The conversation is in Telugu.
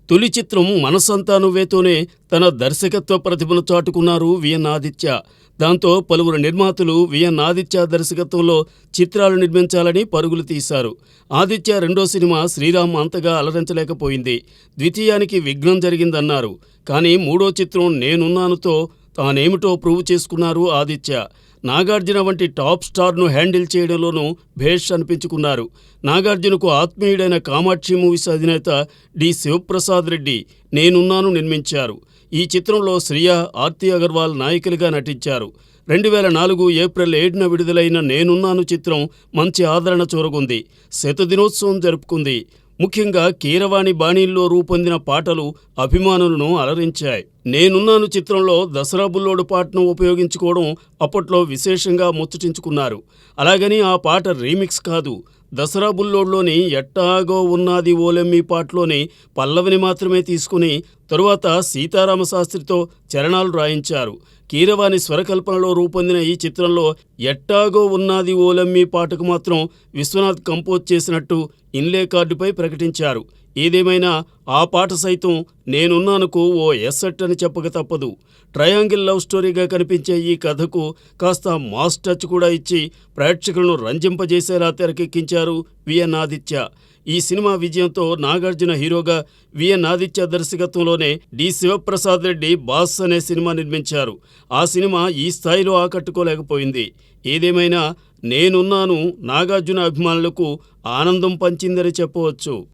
తొలి చిత్రం 'మనసంతా నువ్వే'తోనే తన దర్శకత్వ ప్రతిభను చాటుకున్నారు విఎన్ ఆదిత్య. దాంతో పలువురు నిర్మాతలు విఎన్ ఆదిత్య దర్శకత్వంలో చిత్రాలు నిర్మించాలని పరుగులు తీశారు. ఆదిత్య రెండో సినిమా 'శ్రీరామ్' అంతగా అలరించలేకపోయింది. ద్వితీయానికి విఘ్నం జరిగిందన్నారు. కానీ మూడో చిత్రం 'నేనున్నాను'తో తానేమిటో ప్రూవ్ చేసుకున్నారు ఆదిత్య. నాగార్జున వంటి టాప్ స్టార్ను హ్యాండిల్ చేయడంలోనూ భేష్ అనిపించుకున్నారు. నాగార్జునకు ఆత్మీయుడైన కామాక్షి మూవీస్ అధినేత డి శివప్రసాద్ రెడ్డి 'నేనున్నాను' నిర్మించారు. ఈ చిత్రంలో శ్రియ, ఆర్తి అగర్వాల్ నాయికలుగా నటించారు. 2004 ఏప్రిల్ 7న విడుదలైన 'నేనున్నాను' చిత్రం మంచి ఆదరణ చూరగొంది. శతదినోత్సవం జరుపుకుంది. ముఖ్యంగా కీరవాణి బాణీల్లో రూపొందిన పాటలు అభిమానులను అలరించాయి. 'నేనున్నాను' చిత్రంలో దసరా బుల్లోడు పాటను ఉపయోగించుకోవడం అప్పట్లో విశేషంగా ముచ్చటించుకున్నారు. అలాగని ఆ పాట రీమిక్స్ కాదు. దసరా బుల్లోడ్లోని 'ఎట్టాగో ఉన్నాది ఓలెమ్మి' పాటలోని పల్లవిని మాత్రమే తీసుకుని తరువాత సీతారామశాస్త్రితో చరణాలు రాయించారు. కీరవాణి స్వరకల్పనలో రూపొందిన ఈ చిత్రంలో 'ఎట్టాగో ఉన్నాది ఓలెమ్మి' పాటకు మాత్రం విశ్వనాథ్ కంపోజ్ చేసినట్టు ఇన్లే కార్డుపై ప్రకటించారు. ఏదేమైనా ఆ పాట సైతం 'నేనున్నాను'కు ఓ ఎస్సెట్ అని చెప్పక తప్పదు. ట్రయాంగిల్ లవ్ స్టోరీగా కనిపించే ఈ కథకు కాస్త మాస్ టచ్ కూడా ఇచ్చి ప్రేక్షకులను రంజింపజేసేలా తెరకెక్కించారు విఎన్ ఆదిత్య. ఈ సినిమా విజయంతో నాగార్జున హీరోగా, విఎన్ ఆదిత్య దర్శకత్వంలోనే డి శివప్రసాద్ రెడ్డి 'బాస్' అనే సినిమా నిర్మించారు. ఆ సినిమా ఈ స్థాయిలో ఆకట్టుకోలేకపోయింది. ఏదేమైనా 'నేనున్నాను' నాగార్జున అభిమానులకు ఆనందం పంచిందని చెప్పవచ్చు.